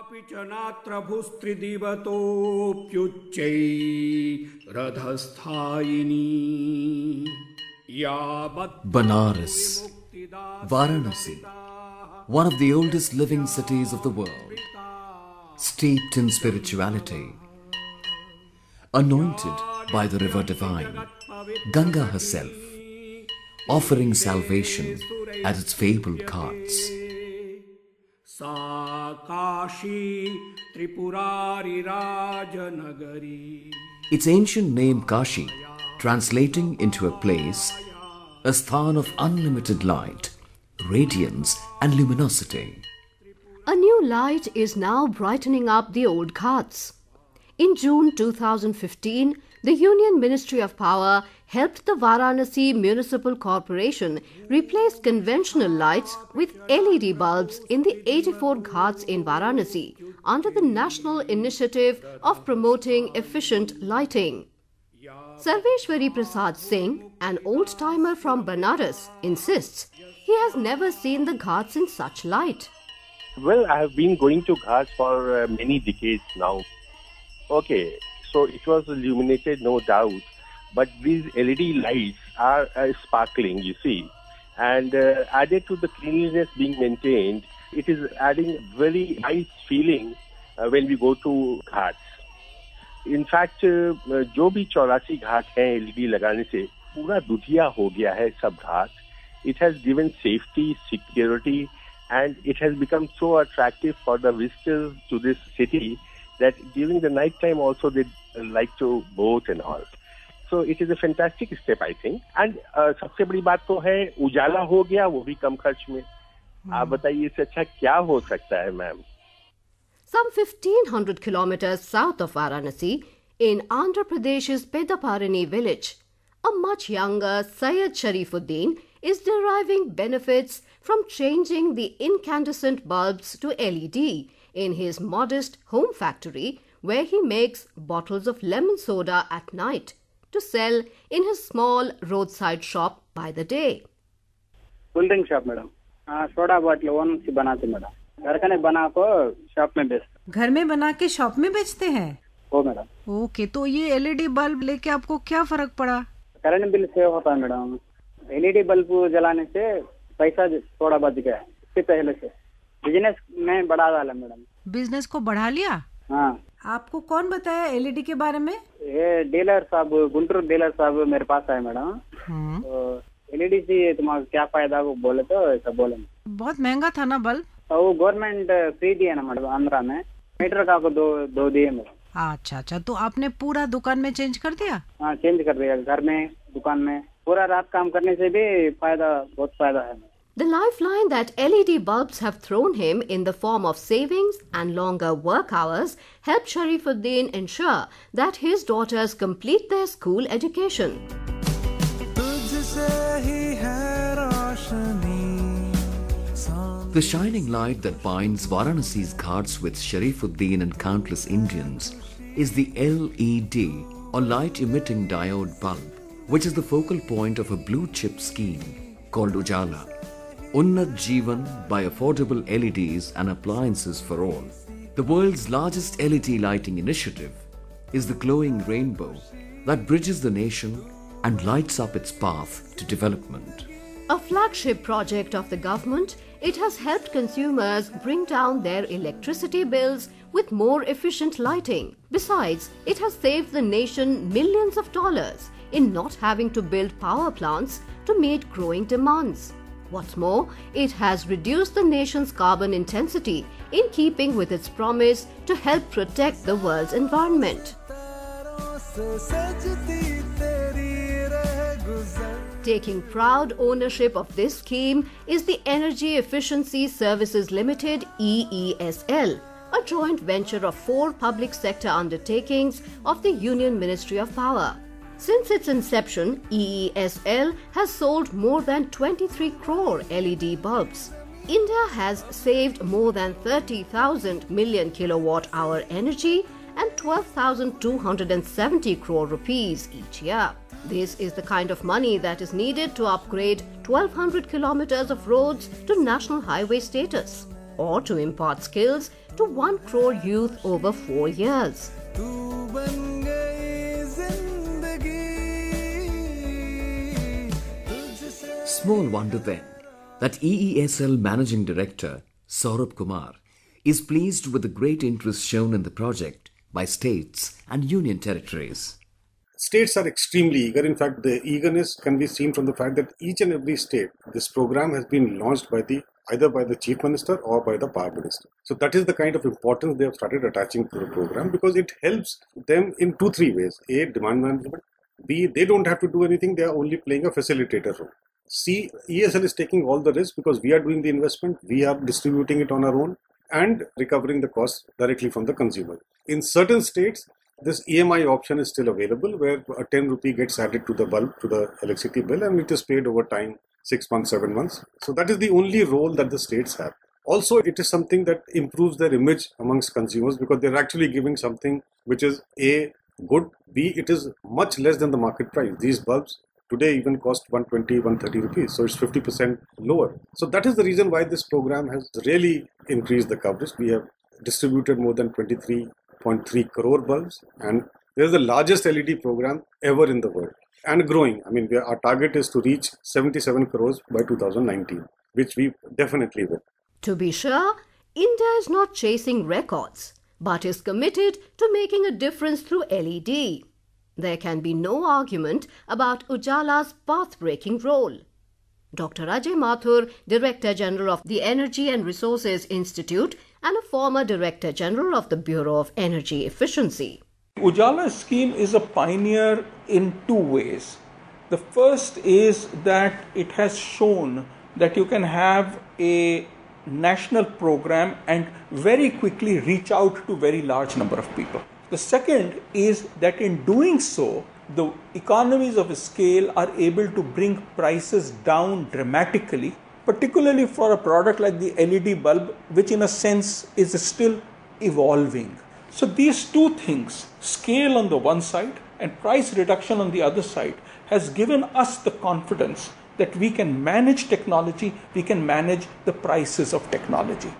तथापि च नात्र भूस्त्रिदिवतोऽप्युच्चै रथस्थायिनी Banaras, Varanasi, one of the oldest living cities of the world, steeped in spirituality, anointed by the river divine, Ganga herself, offering salvation at its fabled ghats. Its ancient name Kashi, translating into a place, a sthan of unlimited light, radiance and luminosity. A new light is now brightening up the old ghats. In June 2015, the Union Ministry of Power helped the Varanasi Municipal Corporation replace conventional lights with LED bulbs in the 84 ghats in Varanasi under the National Initiative of Promoting Efficient Lighting. Sarveshwari Prasad Singh, an old-timer from Banaras, insists he has never seen the ghats in such light. Well, I have been going to ghats for many decades now. Okay, so it was illuminated, no doubt, but these LED lights are sparkling, you see, and added to the cleanliness being maintained, it is adding a very nice feeling when we go to ghats. In fact, जो भी 84 घाट हैं LED लगाने से पूरा दुधिया हो गया है सब घाट. It has given safety, security, and it has become so attractive for the visitors to this city that during the night time also they like to boat and all. So it is a fantastic step, I think. And सबसे बड़ी बात तो है उजाला हो गया, वो भी कम खर्च में. आप बताइए इससे अच्छा क्या हो सकता है, ma'am? Some 1500 kilometers south of Varanasi, in Andhra Pradesh's Pedaparini village, a much younger Syed Sharifuddin is deriving benefits from changing the incandescent bulbs to LED in his modest home factory where he makes bottles of lemon soda at night to sell in his small roadside shop by the day. Cool drink shop, madam. Soda bottle own से बनाते madam. घर का नहीं बना को shop में बेचते. घर में बना के शॉप में बेचते हैं? हो मैडम. ओके, तो ये एलईडी बल्ब लेके आपको क्या फर्क पड़ा? करंट बिल सेव होता है मैडम. एलईडी बल्ब जलाने से पैसा थोड़ा बच गया. इससे पहले से बिजनेस में बढ़ा डाला मैडम. बिजनेस को बढ़ा लिया? हाँ. आपको कौन बताया एलईडी के बारे में? ये डीलर साहब, गुंटूर डीलर साहब मेरे पास आए मैडम. तो एलईडी से तुम्हारा क्या फायदा वो बोले तो ऐसा बोले. बहुत महंगा था ना बल्ब? वो गवर्नमेंट फ्री दिया ना मैडम आंध्रा में. मीटर का को दो दिए मैडम. अच्छा, तो आपने पूरा दुकान में चेंज कर दिया? हाँ, चेंज कर दिया. घर में, दुकान में पूरा रात काम करने से भी बहुत फायदा है. The lifeline that LED bulbs have thrown him in the form of savings and longer work hours helped Sharifuddin ensure that his daughters complete their school education. The shining light that binds Varanasi's ghats with Sharifuddin and countless Indians is the LED or light emitting diode bulb, which is the focal point of a blue chip scheme called Ujala. Unnat Jeevan by affordable LEDs and appliances for all. The world's largest LED lighting initiative is the glowing rainbow that bridges the nation and lights up its path to development. A flagship project of the government, it has helped consumers bring down their electricity bills with more efficient lighting. Besides, it has saved the nation millions of dollars in not having to build power plants to meet growing demands. What's more, it has reduced the nation's carbon intensity in keeping with its promise to help protect the world's environment. Taking proud ownership of this scheme is the Energy Efficiency Services Limited EESL, a joint venture of 4 public sector undertakings of the Union Ministry of Power. Since its inception, EESL has sold more than 23 crore LED bulbs. India has saved more than 30,000 million kilowatt-hour energy and 12,270 crore rupees each year. This is the kind of money that is needed to upgrade 1,200 kilometers of roads to national highway status. or to impart skills to 1 crore youth over 4 years. Small wonder then that EESL Managing Director Saurabh Kumar is pleased with the great interest shown in the project by states and union territories. States are extremely eager. In fact, the eagerness can be seen from the fact that each and every state, this program has been launched by either by the Chief Minister or by the Power Minister. So that is the kind of importance they have started attaching to the program, because it helps them in 2-3 ways. A, demand management. B, they don't have to do anything. They are only playing a facilitator role. C, ESL is taking all the risk because we are doing the investment, we are distributing it on our own and recovering the cost directly from the consumer. In certain states, this EMI option is still available, where a 10 rupee gets added to the bulb, to the electricity bill, and it is paid over time, 6 months, 7 months. So that is the only role that the states have. Also, it is something that improves their image amongst consumers, because they're actually giving something which is A, good, B, it is much less than the market price. These bulbs today even cost 120, 130 rupees. So it's 50% lower. So that is the reason why this program has really increased the coverage. We have distributed more than 23.3 crore bulbs, and there's the largest LED program ever in the world and growing. I mean, our target is to reach 77 crores by 2019, which we definitely will. To be sure, India is not chasing records, but is committed to making a difference through LED. There can be no argument about Ujala's path-breaking role. Dr. Ajay Mathur, Director General of the Energy and Resources Institute and a former Director General of the Bureau of Energy Efficiency. Ujala scheme is a pioneer in 2 ways. The first is that it has shown that you can have a national program and very quickly reach out to very large number of people. The second is that in doing so, the economies of scale are able to bring prices down dramatically, particularly for a product like the LED bulb, which in a sense is still evolving. So these 2 things, scale on the one side and price reduction on the other side, has given us the confidence that we can manage technology, we can manage the prices of technology.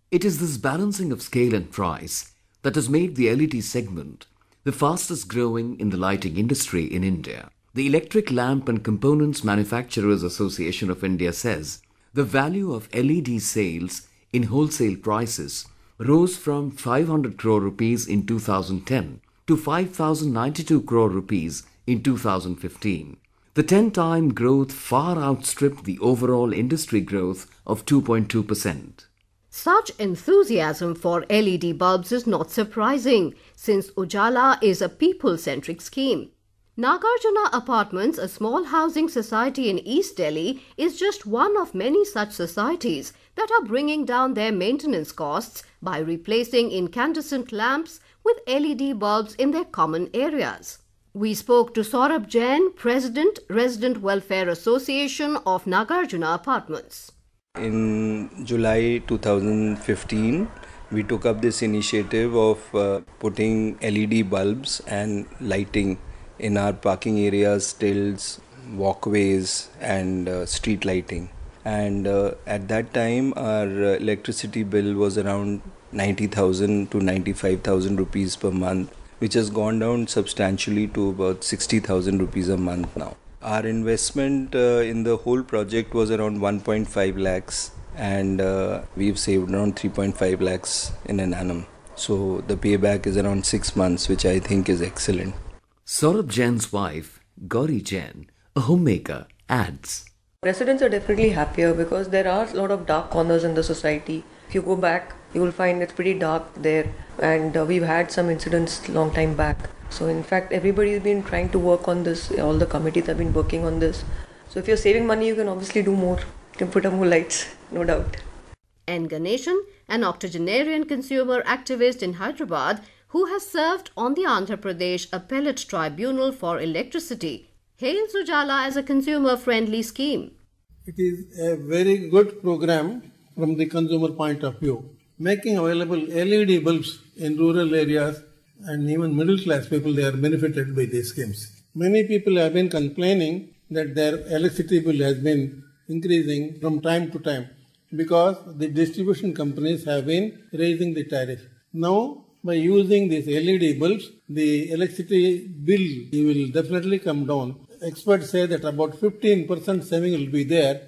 It is this balancing of scale and price that has made the LED segment the fastest growing in the lighting industry in India. The Electric Lamp and Components Manufacturers Association of India says the value of LED sales in wholesale prices rose from 500 crore rupees in 2010 to 5,092 crore rupees in 2015. The 10-time growth far outstripped the overall industry growth of 2.2%. Such enthusiasm for LED bulbs is not surprising, since Ujala is a people-centric scheme. Nagarjuna Apartments, a small housing society in East Delhi, is just one of many such societies that are bringing down their maintenance costs by replacing incandescent lamps with LED bulbs in their common areas. We spoke to Saurabh Jain, President, Resident Welfare Association of Nagarjuna Apartments. In July 2015, we took up this initiative of putting LED bulbs and lighting in our parking areas, stills, walkways and street lighting. And at that time, our electricity bill was around 90,000 to 95,000 rupees per month, which has gone down substantially to about 60,000 rupees a month now. Our investment in the whole project was around 1.5 lakhs and we've saved around 3.5 lakhs in an annum. So the payback is around 6 months, which I think is excellent. Saurabh Jain's wife, Gauri Jain, a homemaker, adds, Residents are definitely happier because there are a lot of dark corners in the society. If you go back, you will find it's pretty dark there, and we've had some incidents long time back. So in fact, everybody's been trying to work on this. All the committees have been working on this. So if you're saving money, you can obviously do more. You can put up more lights, no doubt. N. Ganeshan, an octogenarian consumer activist in Hyderabad who has served on the Andhra Pradesh Appellate Tribunal for Electricity, hails Ujala as a consumer-friendly scheme. It is a very good program from the consumer point of view. Making available LED bulbs in rural areas and even middle class people, they are benefited by these schemes. Many people have been complaining that their electricity bill has been increasing from time to time. because the distribution companies have been raising the tariff. Now, by using these LED bulbs, the electricity bill will definitely come down. Experts say that about 15% saving will be there.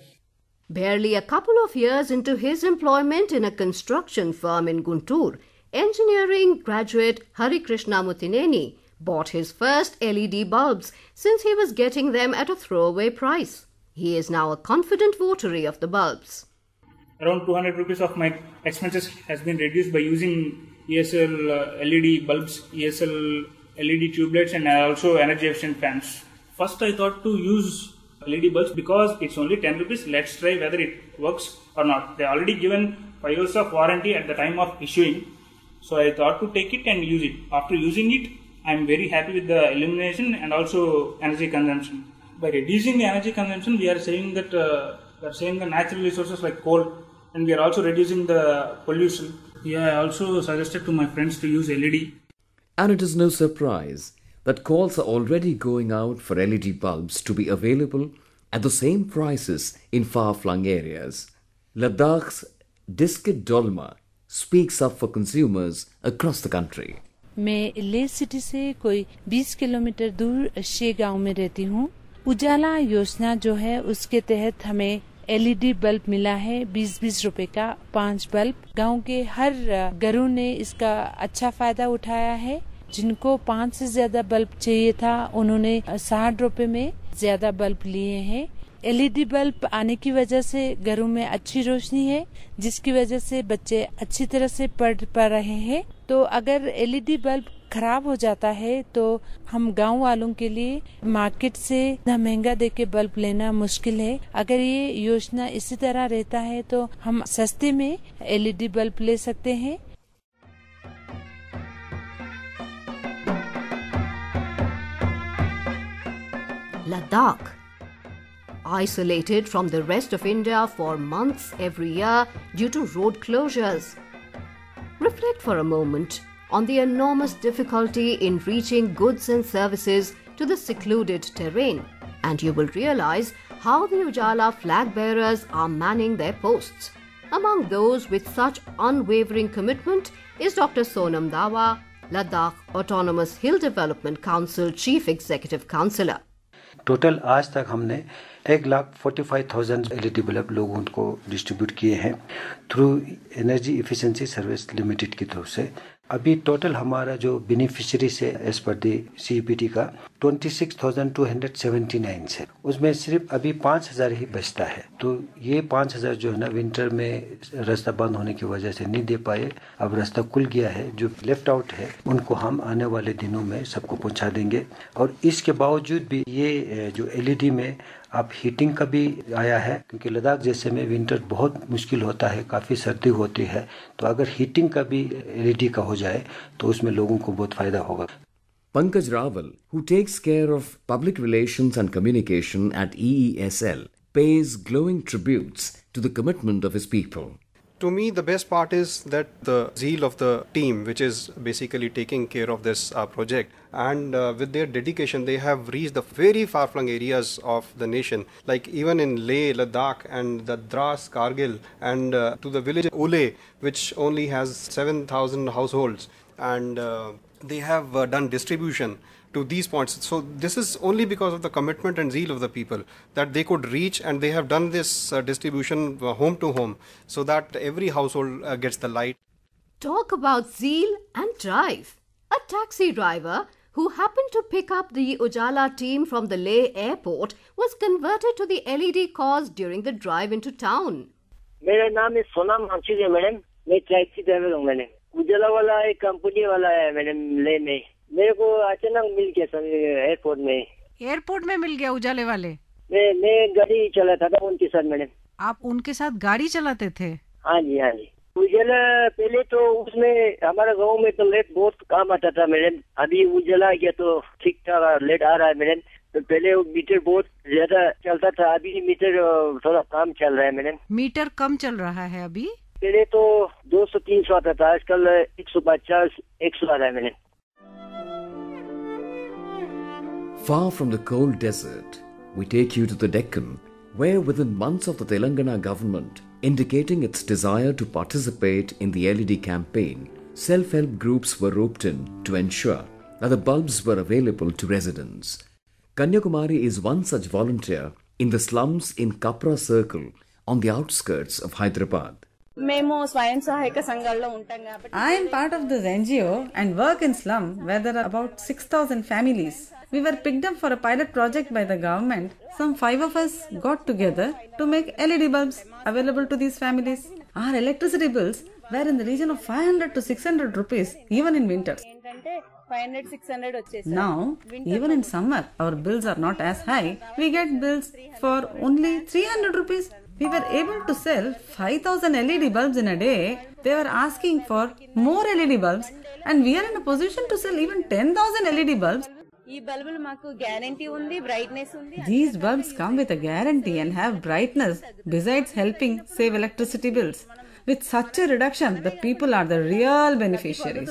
Barely a couple of years into his employment in a construction firm in Guntur, engineering graduate Hari Krishna Mutineni bought his first LED bulbs since he was getting them at a throwaway price. He is now a confident votary of the bulbs. Around 200 rupees of my expenses has been reduced by using ESL LED bulbs, ESL LED tubelets and also energy efficient fans. First I thought to use LED bulbs because it's only 10 rupees. Let's try whether it works or not. They already given 5 years of warranty at the time of issuing. So I thought to take it and use it. After using it, I'm very happy with the illumination and also energy consumption. By reducing the energy consumption, we are saving that we are saving the natural resources like coal, and we are also reducing the pollution. Yeah, I also suggested to my friends to use LED. And it is no surprise that calls are already going out for LED bulbs to be available at the same prices in far-flung areas. Ladakh's Diskit Dolma speaks up for consumers across the country. मैं ले city से कोई 20 kilometre दूर शे गांव में रहती हूँ। उजाला योजना जो है उसके तहत हमें LED बल्ब मिला है 20-20 रुपए का 5 बल्ब। गांव के हर घरों ने इसका अच्छा फायदा उठाया है। जिनको 5 से ज्यादा बल्ब चाहिए था उन्होंने 60 रुपए में ज्यादा बल्ब लिए हैं। LED बल्ब आने की वजह से घरों में अच्छी रोशनी है, जिसकी वजह से बच्चे अच्छी तरह से पढ़ पा रहे हैं। तो अगर LED बल्ब खराब हो जाता है तो हम गांव वालों के लिए मार्केट से महंगा देके बल्ब लेना मुश्किल है। अगर ये योजना इसी तरह रहता है तो हम सस्ते में LED बल्ब ले सकते हैं। Ladakh, isolated from the rest of India for months every year due to road closures. Reflect for a moment on the enormous difficulty in reaching goods and services to the secluded terrain, and you will realize how the Ujala flag bearers are manning their posts. Among those with such unwavering commitment is Dr. Sonam Dawa, Ladakh Autonomous Hill Development Council Chief Executive Councillor. Total आज तक हमने 1,45,000 LED bulb लोगों को distribute किए हैं through energy efficiency service limited की तरफ से। अभी टोटल हमारा जो बेनिफिशियरी से एज पर दी CEPT का 26,279 है, उसमें सिर्फ अभी 5,000 ही बचता है। तो ये 5,000 जो है ना विंटर में रास्ता बंद होने की वजह से नहीं दे पाए। अब रास्ता खुल गया है, जो लेफ्ट आउट है उनको हम आने वाले दिनों में सबको पहुंचा देंगे। और इसके बावजूद भी ये जो LED में अब हीटिंग का भी आया है, क्योंकि लद्दाख जैसे में विंटर बहुत मुश्किल होता है, काफ़ी सर्दी होती है। तो अगर हीटिंग का भी LED का हो जाए तो उसमें लोगों को बहुत फायदा होगा। Pankaj Rawal, who takes care of public relations and communication at EESL, pays glowing tributes to the commitment of his people. To me, the best part is that the zeal of the team, which is basically taking care of this project, and with their dedication, they have reached the very far-flung areas of the nation, like even in Leh, Ladakh, and the Dras, Kargil, and to the village Ule, which only has 7,000 households, and they have done distribution to these points. So this is only because of the commitment and zeal of the people that they could reach, and they have done this distribution home to home so that every household gets the light. Talk about zeal and drive. A taxi driver who happened to pick up the Ujala team from the Leh airport was converted to the LED cause during the drive into town. मेरा नाम है सोनम मांगचू है madam. मैं taxi driver हूँ। मैंने उजाला वाला एक company वाला है मैडम ले में। मेरे को अचानक मिल गया सर एयरपोर्ट में। एयरपोर्ट में मिल गया उजाले वाले? मैं गाड़ी चलाता था उनके साथ मैडम। आप उनके साथ गाड़ी चलाते थे? हाँ जी हाँ जी। उजाला पहले तो उसमें हमारा गांव में तो लेट बहुत काम आता था मैडम। अभी उजाला गया तो ठीक ठाक लेट आ रहा है मैडम। तो पहले मीटर बहुत ज्यादा चलता था, अभी मीटर थोड़ा कम चल रहा है मैडम। मीटर कम चल रहा है अभी? पहले तो 200-300 आता था, आजकल 150-100 आ रहा है madam. Far from the cold desert, we take you to the Deccan, where within months of the Telangana government indicating its desire to participate in the LED campaign, self-help groups were roped in to ensure that the bulbs were available to residents. Kanyakumari is one such volunteer in the slums in Kapra Circle on the outskirts of Hyderabad. I am part of this NGO and work in slum where there are about 6,000 families. We were picked up for a pilot project by the government. Some 5 of us got together to make LED bulbs available to these families. Our electricity bills were in the region of 500 to 600 rupees even in winters. Now, even in summer, our bills are not as high. We get bills for only 300 rupees. We were able to sell 5,000 LED bulbs in a day. They were asking for more LED bulbs and we are in a position to sell even 10,000 LED bulbs. These bulbs come with a guarantee and have brightness besides helping save electricity bills. With such a reduction, the people are the real beneficiaries.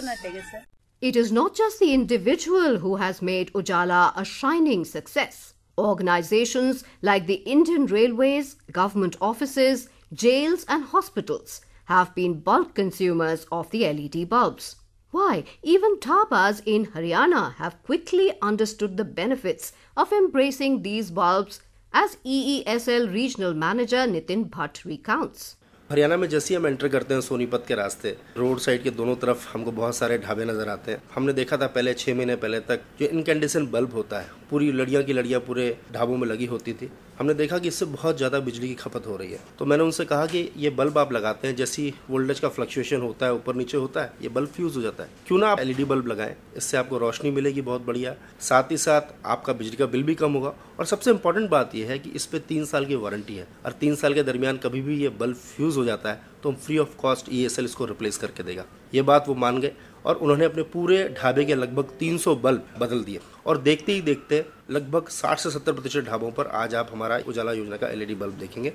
It is not just the individual who has made Ujala a shining success. Organizations like the Indian Railways, government offices, jails and hospitals have been bulk consumers of the LED bulbs. Why, even dhabas in Haryana have quickly understood the benefits of embracing these bulbs, as EESL Regional Manager Nitin Bhatt recounts. Haryana में जैसे ही हम enter करते हैं सोनीपत के रास्ते, road side के दोनों तरफ हमको बहुत सारे ढाबे नजर आते हैं. हमने देखा था पहले 6 महीने पहले तक जो इनकैंडेसेंट बल्ब होता है, पूरी लड़ियां की लड़ियां पूरे ढाबों में लगी होती थी. हमने देखा कि इससे बहुत ज़्यादा बिजली की खपत हो रही है. तो मैंने उनसे कहा कि ये बल्ब आप लगाते हैं, जैसी वोल्टेज का फ्लक्चुएशन होता है, ऊपर नीचे होता है, ये बल्ब फ्यूज़ हो जाता है. क्यों ना आप LED बल्ब लगाएं, इससे आपको रोशनी मिलेगी बहुत बढ़िया, साथ ही साथ आपका बिजली का बिल भी कम होगा. और सबसे इम्पोर्टेंट बात यह है कि इस पर 3 साल की वारंटी है और 3 साल के दरमियान कभी भी ये बल्ब फ्यूज़ हो जाता है तो हम फ्री ऑफ कॉस्ट EESL इसको रिप्लेस करके देगा. ये बात वो मान गए और उन्होंने अपने पूरे ढाबे के लगभग 300 बल्ब बदल दिए और देखते ही देखते लगभग 60 से 70% ढाबों पर आज आप हमारा उजाला योजना का LED बल्ब देखेंगे.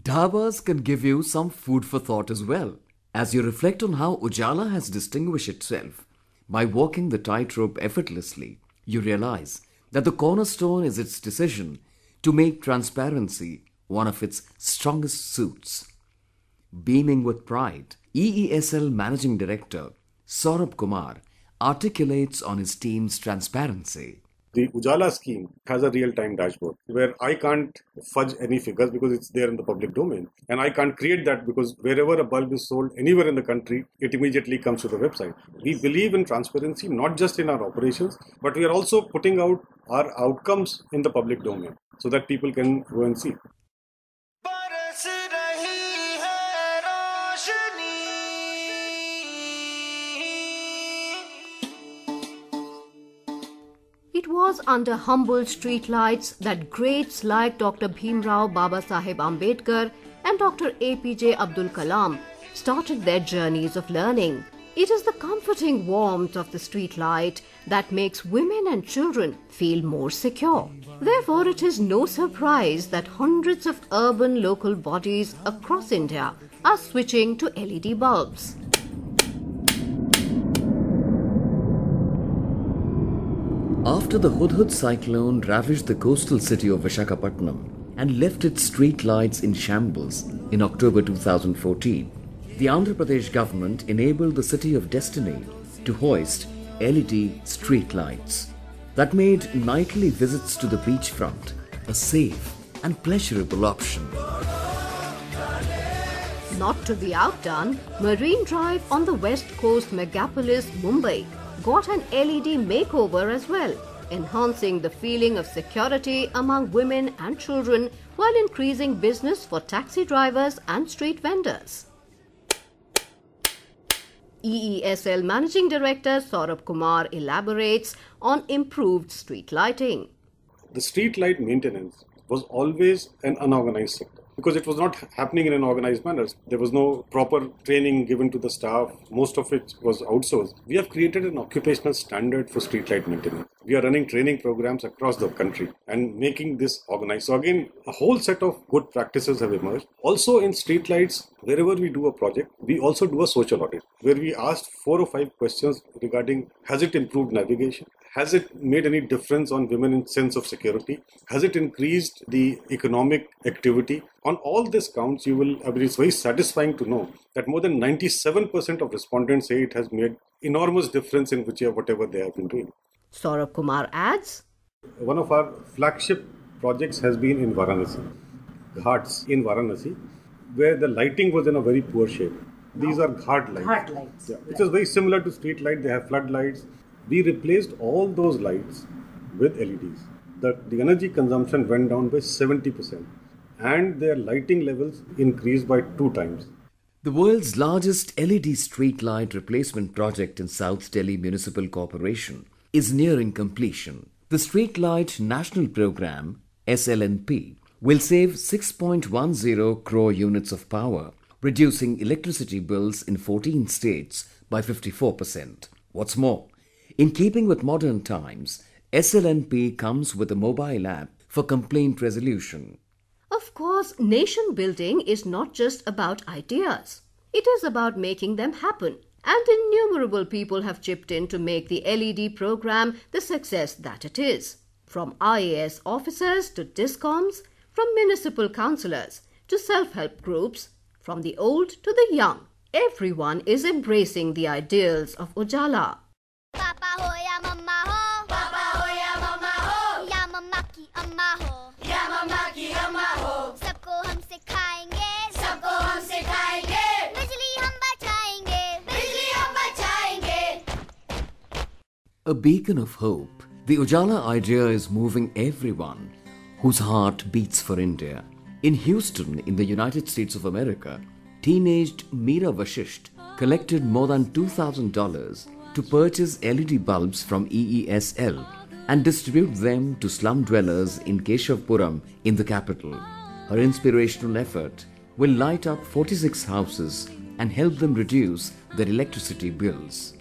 Dhabas can give you some food for thought as well, as you reflect on how Ujala has distinguished itself. By walking the tightrope effortlessly, you realize that the cornerstone is its decision to make transparency one of its strongest suits. Beaming with pride, EESL Managing Director Saurabh Kumar articulates on his team's transparency. The Ujala scheme has a real-time dashboard where I can't fudge any figures because it's there in the public domain. And I can't create that because wherever a bulb is sold anywhere in the country, it immediately comes to the website. We believe in transparency, not just in our operations, but we are also putting out our outcomes in the public domain so that people can go and see. It was under humble streetlights that greats like Dr. Bhimrao Babasaheb Ambedkar and Dr. APJ Abdul Kalam started their journeys of learning. It is the comforting warmth of the streetlight that makes women and children feel more secure. Therefore, it is no surprise that hundreds of urban local bodies across India are switching to LED bulbs. After the Hudhud cyclone ravaged the coastal city of Visakhapatnam and left its street lights in shambles in October 2014, the Andhra Pradesh government enabled the City of Destiny to hoist LED street lights that made nightly visits to the beachfront a safe and pleasurable option. Not to be outdone, Marine Drive on the west coast megapolis Mumbai got an LED makeover as well, enhancing the feeling of security among women and children while increasing business for taxi drivers and street vendors. EESL Managing Director Saurabh Kumar elaborates on improved street lighting. The street light maintenance was always an unorganized sector because it was not happening in an organized manner. There was no proper training given to the staff. Most of it was outsourced. We have created an occupational standard for street light maintenance. We are running training programs across the country and making this organized. So again, a whole set of good practices have emerged. Also in street lights, wherever we do a project, we also do a social audit where we asked 4 or 5 questions regarding has it improved navigation? Has it made any difference on women's sense of security? Has it increased the economic activity? On all these counts, it's very satisfying to know that more than 97% of respondents say it has made enormous difference in whatever they have been doing. Saurabh Kumar adds, one of our flagship projects has been in Varanasi, Ghats in Varanasi, where the lighting was in a very poor shape. These are Ghat lights. Ghat lights. Yeah. It is very similar to street light. They have floodlights. We replaced all those lights with LEDs. The energy consumption went down by 70% and their lighting levels increased by 2 times. The world's largest LED street light replacement project in South Delhi Municipal Corporation is nearing completion. The Street Light National Program, SLNP, will save 6.10 crore units of power, reducing electricity bills in 14 states by 54%. What's more, in keeping with modern times, SLNP comes with a mobile app for complaint resolution. Of course, nation building is not just about ideas. It is about making them happen. And innumerable people have chipped in to make the LED program the success that it is. From IAS officers to DISCOMs, from municipal councillors to self-help groups, from the old to the young, everyone is embracing the ideals of Ujala. Papa ho ya mama ho, Papa ho ya mama ho, ya mama ki amma ho, ya mama ki amma ho. Sabko hum sikhayenge, sabko hum sikhayenge. Bijli hum bachayenge, bijli hum bachayenge. A beacon of hope, the Ujala idea is moving everyone whose heart beats for India. In Houston, in the United States of America, teenaged Meera Vashisht collected more than $2,000 to purchase LED bulbs from EESL and distribute them to slum dwellers in Keshavpuram in the capital. Her inspirational effort will light up 46 houses and help them reduce their electricity bills.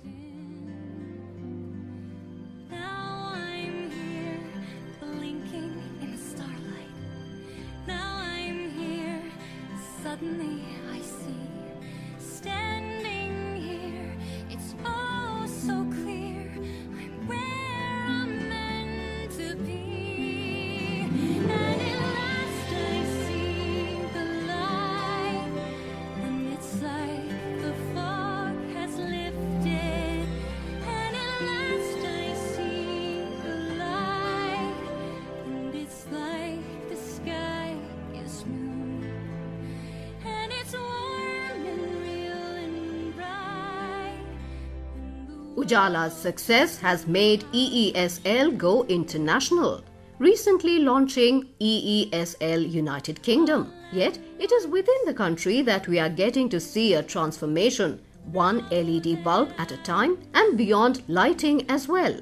Ujala's success has made EESL go international, recently launching EESL United Kingdom. Yet, it is within the country that we are getting to see a transformation, one LED bulb at a time and beyond lighting as well.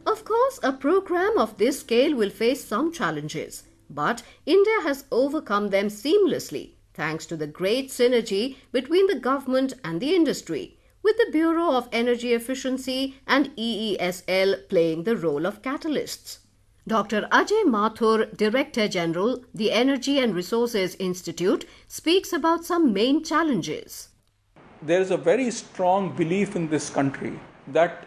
Of course, a program of this scale will face some challenges, but India has overcome them seamlessly, thanks to the great synergy between the government and the industry, with the Bureau of Energy Efficiency and EESL playing the role of catalysts. Dr. Ajay Mathur, Director General, the Energy and Resources Institute, speaks about some main challenges. There is a very strong belief in this country that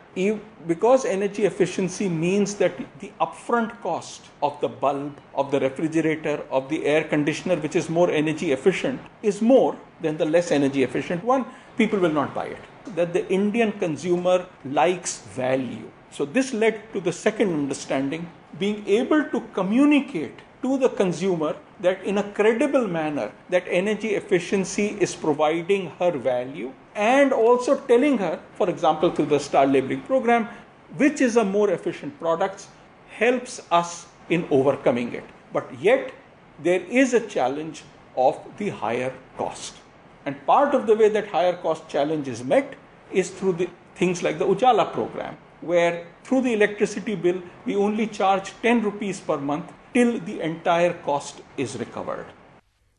because energy efficiency means that the upfront cost of the bulb, of the refrigerator, of the air conditioner, which is more energy efficient, is more than the less energy efficient one, people will not buy it. That the Indian consumer likes value. So this led to the second understanding, being able to communicate to the consumer that in a credible manner that energy efficiency is providing her value, and also telling her, for example through the star labeling program, which is a more efficient product, helps us in overcoming it. But yet there is a challenge of the higher cost. And part of the way that higher cost challenge is met is through the things like the Ujala program, where through the electricity bill we only charge 10 rupees per month till the entire cost is recovered.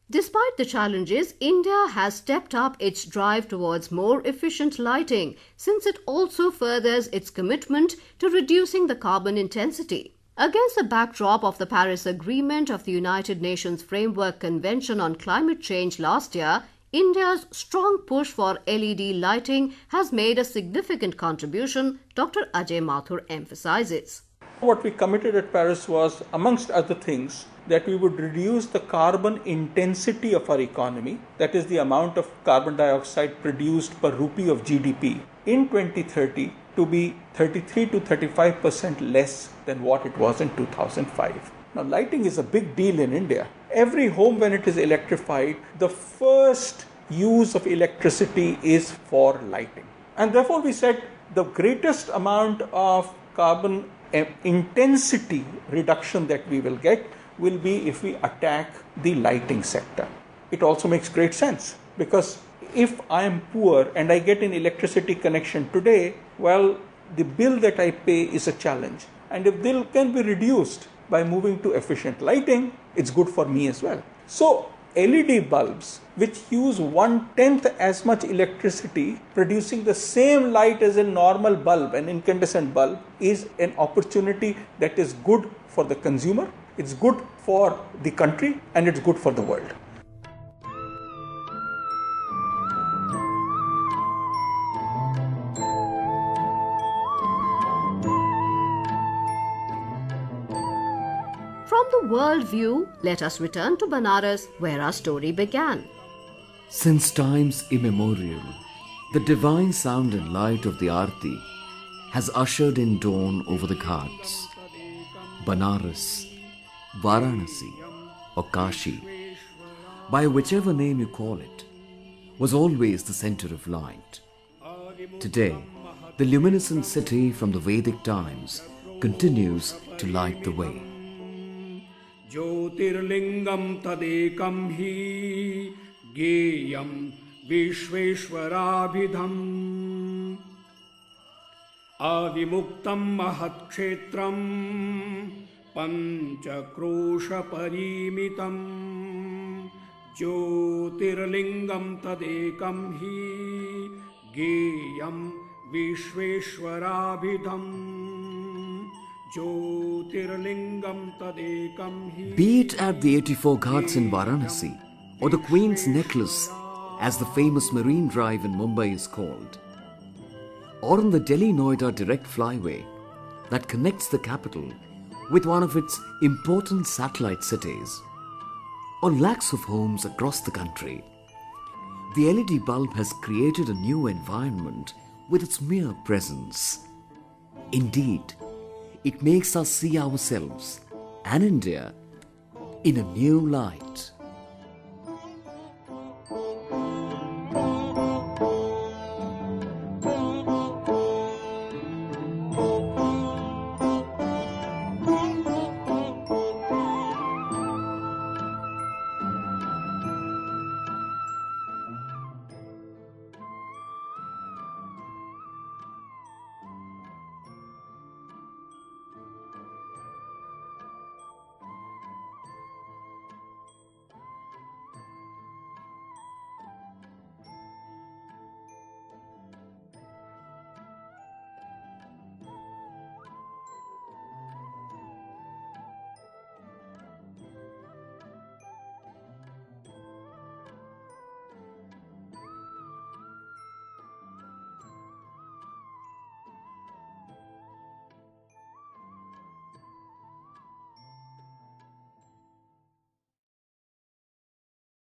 Despite the challenges, India has stepped up its drive towards more efficient lighting, since it also furthers its commitment to reducing the carbon intensity. Against the backdrop of the Paris Agreement of the United Nations Framework Convention on Climate Change last year, India's strong push for LED lighting has made a significant contribution, Dr. Ajay Mathur emphasizes. What we committed at Paris was, amongst other things, that we would reduce the carbon intensity of our economy, that is the amount of carbon dioxide produced per rupee of GDP, in 2030 to be 33 to 35% less than what it was in 2005. Now, lighting is a big deal in India. Every home, when it is electrified, the first use of electricity is for lighting. And therefore, we said the greatest amount of carbon intensity reduction that we will get will be if we attack the lighting sector. It also makes great sense, because if I am poor and I get an electricity connection today, well, the bill that I pay is a challenge. And if bill can be reduced by moving to efficient lighting, it's good for me as well. So LED bulbs, which use 1/10 as much electricity, producing the same light as a normal bulb, an incandescent bulb, is an opportunity that is good for the consumer, it's good for the country, and it's good for the world. From the world view, let us return to Banaras, where our story began. Since times immemorial, the divine sound and light of the Aarti has ushered in dawn over the Ghats. Banaras, Varanasi or Kashi, by whichever name you call it, was always the center of light. Today, the luminescent city from the Vedic times continues to light the way. Jyotirlingam tadekam hi geyam Vishveshwarabhidham Avimuktam mahatkshetram Panchakrosha parimitam Jyotirlingam tadekam hi geyam Vishveshwarabhidham Be it at the 84 Ghats in Varanasi or the Queen's Necklace, as the famous Marine Drive in Mumbai is called, or on the Delhi-Noida direct flyway that connects the capital with one of its important satellite cities, or lakhs of homes across the country, the LED bulb has created a new environment with its mere presence. Indeed, it makes us see ourselves and India in a new light.